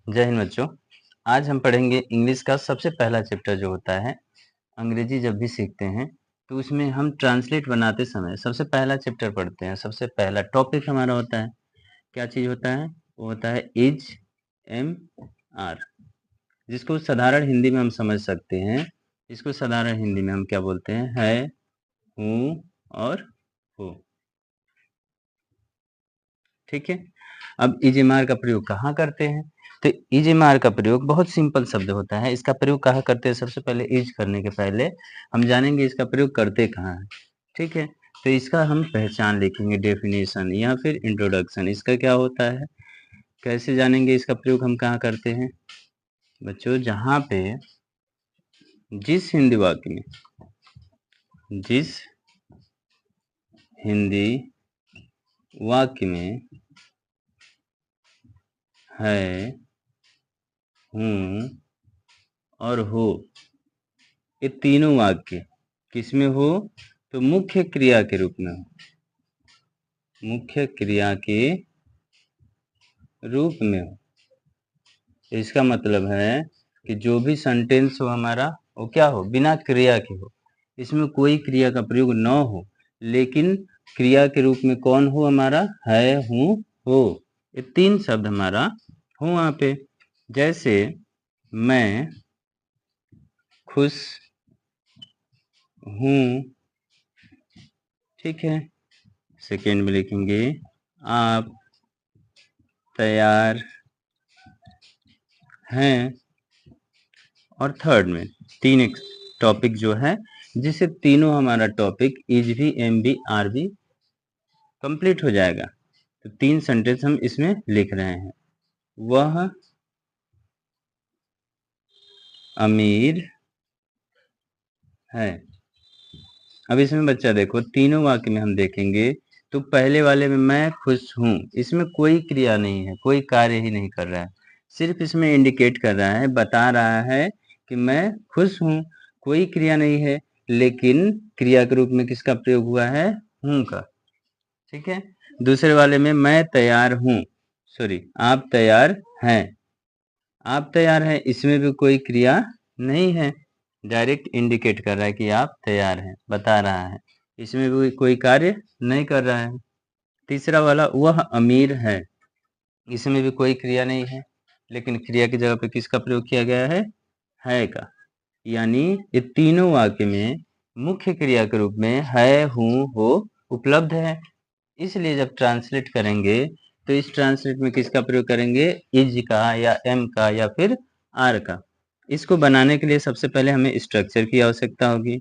जय हिंद बच्चों। आज हम पढ़ेंगे इंग्लिश का सबसे पहला चैप्टर जो होता है। अंग्रेजी जब भी सीखते हैं तो उसमें हम ट्रांसलेट बनाते समय सबसे पहला चैप्टर पढ़ते हैं। सबसे पहला टॉपिक हमारा होता है, क्या चीज़ होता है? वो होता है इज, एम, आर, जिसको साधारण हिंदी में हम समझ सकते हैं। इसको साधारण हिंदी में हम क्या बोलते हैं? है, हूँ और हो। ठीक है। अब इज एम आर का प्रयोग कहाँ करते हैं? तो इज एम आर का प्रयोग बहुत सिंपल शब्द होता है। इसका प्रयोग कहाँ करते हैं? सबसे पहले इज करने के पहले हम जानेंगे इसका प्रयोग करते कहाँ है। ठीक है। तो इसका हम पहचान लिखेंगे, डेफिनेशन या फिर इंट्रोडक्शन। इसका क्या होता है, कैसे जानेंगे इसका प्रयोग हम कहाँ करते हैं? बच्चों, जहाँ पे जिस हिंदी वाक्य में है, हूँ और हो, ये तीनों वाक्य किसमें हो? तो मुख्य क्रिया के रूप में हो। मुख्य क्रिया के रूप में हो। इसका मतलब है कि जो भी सेंटेंस हो हमारा, वो क्या हो? बिना क्रिया के हो। इसमें कोई क्रिया का प्रयोग न हो, लेकिन क्रिया के रूप में कौन हो? हमारा है, हूँ, हो। ये तीन शब्द हमारा हो वहाँ पे। जैसे मैं खुश हूँ, ठीक है। सेकेंड में लिखेंगे आप तैयार हैं। और थर्ड में तीन एक टॉपिक जो है, जिससे तीनों हमारा टॉपिक इज भी, एम भी, आर भी कंप्लीट हो जाएगा। तो तीन सेंटेंस हम इसमें लिख रहे हैं। वह अमीर है। अब इसमें बच्चा देखो, तीनों वाक्य में हम देखेंगे तो पहले वाले में मैं खुश हूँ, इसमें कोई क्रिया नहीं है, कोई कार्य ही नहीं कर रहा है। सिर्फ इसमें इंडिकेट कर रहा है, बता रहा है कि मैं खुश हूँ। कोई क्रिया नहीं है, लेकिन क्रिया के रूप में किसका प्रयोग हुआ है? हूँ का। ठीक है। दूसरे वाले में मैं तैयार हूँ, सॉरी, आप तैयार हैं। आप तैयार हैं, इसमें भी कोई क्रिया नहीं है, डायरेक्ट इंडिकेट कर रहा है कि आप तैयार हैं, बता रहा है। इसमें भी कोई कार्य नहीं कर रहा है। तीसरा वाला वह अमीर है, इसमें भी कोई क्रिया नहीं है, लेकिन क्रिया की जगह पे किसका प्रयोग किया गया है का। यानी ये तीनों वाक्य में मुख्य क्रिया के रूप में है, हूँ, हो उपलब्ध है। इसलिए जब ट्रांसलेट करेंगे तो इस ट्रांसलेट में किसका प्रयोग करेंगे? इज का या एम का या फिर आर का। इसको बनाने के लिए सबसे पहले हमें स्ट्रक्चर की आवश्यकता होगी,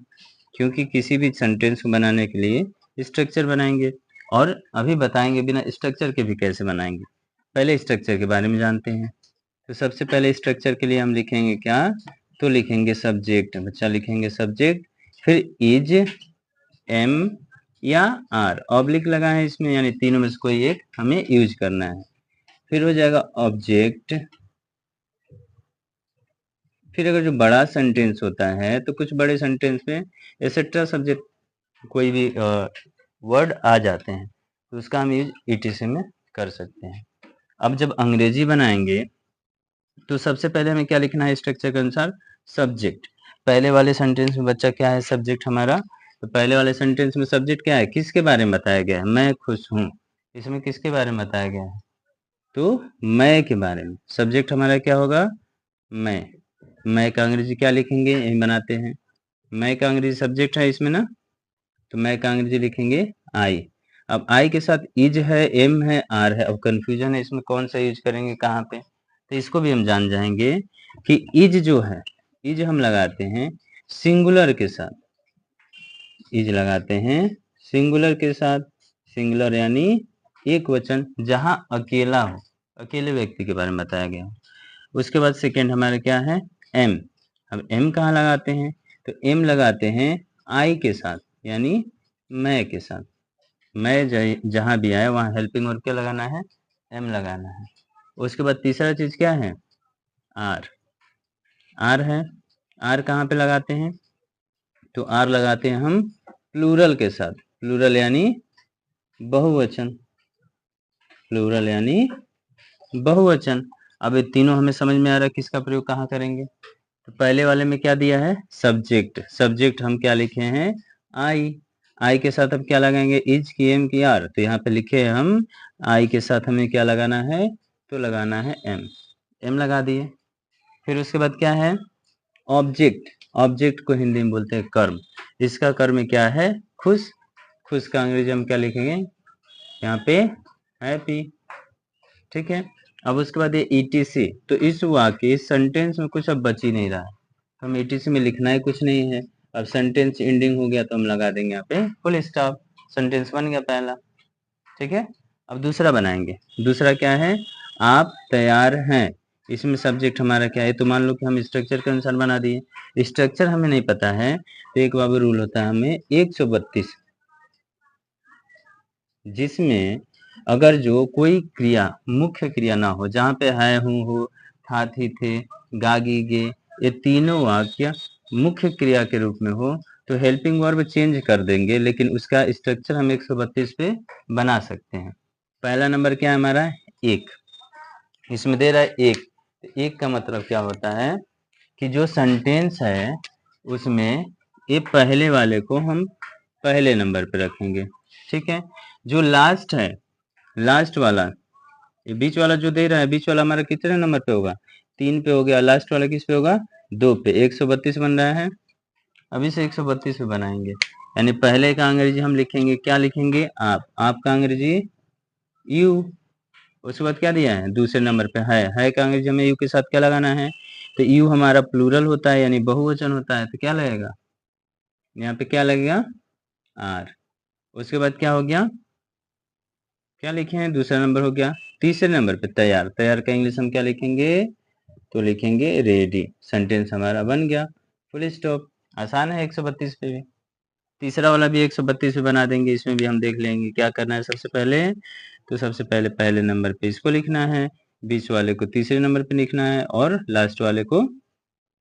क्योंकि किसी भी सेंटेंस को बनाने के लिए स्ट्रक्चर बनाएंगे, और अभी बताएंगे बिना स्ट्रक्चर के भी कैसे बनाएंगे। पहले स्ट्रक्चर के बारे में जानते हैं। तो सबसे पहले स्ट्रक्चर के लिए हम लिखेंगे क्या? तो लिखेंगे सब्जेक्ट। बच्चा लिखेंगे सब्जेक्ट, फिर इज, एम या आर, ऑब्लिक लगा है इसमें, यानी तीनों में से कोई एक हमें यूज करना है। फिर हो जाएगा ऑब्जेक्ट। फिर अगर जो बड़ा सेंटेंस होता है तो कुछ बड़े सेंटेंस में एसेट्रा सब्जेक्ट कोई भी वर्ड आ जाते हैं, तो उसका हम यूज ईटीसी में कर सकते हैं। अब जब अंग्रेजी बनाएंगे तो सबसे पहले हमें क्या लिखना है स्ट्रक्चर के अनुसार? सब्जेक्ट। पहले वाले सेंटेंस में बच्चा क्या है? सब्जेक्ट हमारा। तो पहले वाले सेंटेंस में सब्जेक्ट क्या है? किसके बारे में बताया गया है? मैं खुश हूँ। इसमें किसके बारे में बताया गया है? तो मैं के बारे में। सब्जेक्ट हमारा क्या होगा? मैं का अंग्रेजी क्या लिखेंगे? यही बनाते हैं। मैं का अंग्रेजी सब्जेक्ट है इसमें ना, तो मैं का अंग्रेजी लिखेंगे आई। अब आई के साथ इज है, एम है, आर है। अब कंफ्यूजन है इसमें कौन सा यूज करेंगे, कहाँ पे, तो इसको भी हम जान जाएंगे कि इज जो है, इज हम लगाते हैं सिंगुलर के साथ। इज लगाते हैं सिंगुलर के साथ। सिंगुलर यानी एक वचन, जहां अकेला हो, अकेले व्यक्ति के बारे में बताया गया हो। उसके बाद सेकेंड हमारा क्या है? एम। अब एम कहाँ लगाते हैं? तो एम लगाते हैं आई के साथ, यानी मैं के साथ। मैं जहां भी आए वहां हेल्पिंग वर्ब क्या लगाना है? एम लगाना है। उसके बाद तीसरा चीज क्या है? आर। आर है। आर कहाँ पे लगाते हैं? तो आर लगाते हैं हम प्लूरल के साथ। प्लूरल यानी बहुवचन। प्लूरल यानी बहुवचन। अब ये तीनों हमें समझ में आ रहा है किसका प्रयोग कहाँ करेंगे। तो पहले वाले में क्या दिया है, सब्जेक्ट। सब्जेक्ट हम क्या लिखे हैं, आई। आई के साथ अब क्या लगाएंगे, इज की एम की आर। तो यहाँ पे लिखे हैं हम आई के साथ हमें क्या लगाना है, तो लगाना है एम। एम लगा दिए। फिर उसके बाद क्या है, ऑब्जेक्ट। ऑब्जेक्ट को हिंदी में बोलते हैं कर्म। इसका कर्म क्या है, खुश। खुश का अंग्रेजी हम क्या लिखेंगे, यहाँ पे हैप्पी। ठीक है। अब उसके बाद ये ईटीसी। तो इस वाक्य, इस सेंटेंस में कुछ अब बच ही नहीं रहा है, हम ईटीसी में लिखना ही कुछ नहीं है। अब सेंटेंस एंडिंग हो गया तो हम लगा देंगे यहाँ पे फुल स्टॉप। सेंटेंस बन गया पहला। ठीक है। अब दूसरा बनाएंगे। दूसरा क्या है, आप तैयार हैं। इसमें सब्जेक्ट हमारा क्या है, तो मान लो कि हम स्ट्रक्चर के अनुसार बना दिए। स्ट्रक्चर हमें नहीं पता है तो एक बाबू रूल होता है हमें 132, जिसमें अगर जो कोई क्रिया मुख्य क्रिया ना हो, जहाँ पे है, हूँ, हो, था, थी, थे, गा, गी, गे, ये तीनों वाक्य मुख्य क्रिया के रूप में हो तो हेल्पिंग वर्ब चेंज कर देंगे, लेकिन उसका स्ट्रक्चर हम 132 पे बना सकते हैं। पहला नंबर क्या है हमारा, एक। इसमें दे रहा है एक। तो एक का मतलब क्या होता है कि जो सेंटेंस है उसमें ये पहले वाले को हम पहले नंबर पे रखेंगे। ठीक है। जो लास्ट है, लास्ट वाला, ये बीच वाला जो दे रहा है, बीच वाला हमारा कितने नंबर पे होगा, 3 पे हो गया। लास्ट वाला किस पे होगा, 2 पे। 132 बन रहा है। अभी से 132 पे बनाएंगे। यानी पहले का अंग्रेजी हम लिखेंगे, क्या लिखेंगे, आप। आपका अंग्रेजी यू। उसके बाद क्या दिया है, दूसरे नंबर पे है का अंग्रेजी हमें यू के साथ क्या लगाना है, तो यू हमारा प्लूरल होता है यानी बहुवचन होता है, तो क्या लगेगा, यहाँ पे क्या लगेगा, आर। उसके बाद क्या हो गया, क्या लिखे हैं, दूसरा नंबर हो गया। तीसरे नंबर पे तैयार। तैयार का इंग्लिश हम क्या लिखेंगे, तो लिखेंगे रेडी। सेंटेंस हमारा बन गया, फुल स्टॉप। आसान है 132 पे भी। तीसरा वाला भी 132 पे बना देंगे। इसमें भी हम देख लेंगे क्या करना है। सबसे पहले तो सबसे पहले पहले नंबर पे इसको लिखना है, बीच वाले को तीसरे नंबर पे लिखना है और लास्ट वाले को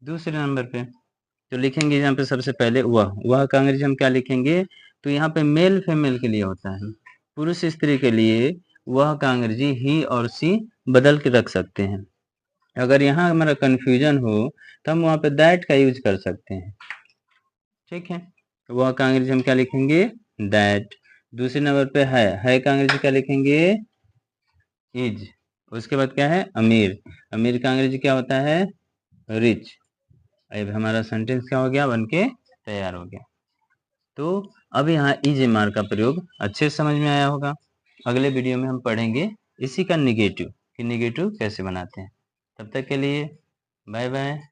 दूसरे नंबर पे। तो लिखेंगे यहाँ पे सबसे पहले वह का अंग्रेजी हम क्या लिखेंगे, तो यहाँ पे मेल फीमेल के लिए होता है, पुरुष स्त्री के लिए वह का अंग्रेजी ही और सी बदल के रख सकते हैं। अगर यहाँ हमारा कंफ्यूजन हो तो हम वहाँ पे दैट का यूज कर सकते हैं। ठीक है। वह का अंग्रेजी हम क्या लिखेंगे, दैट। दूसरे नंबर पे है का अंग्रेजी क्या लिखेंगे, इज। उसके बाद क्या है, अमीर। अमीर का अंग्रेजी क्या होता है, रिच। अब हमारा सेंटेंस क्या हो गया, बन के तैयार हो गया। तो अब यहाँ इज एम आर का प्रयोग अच्छे से समझ में आया होगा। अगले वीडियो में हम पढ़ेंगे इसी का निगेटिव, कि निगेटिव कैसे बनाते हैं। तब तक के लिए बाय बाय।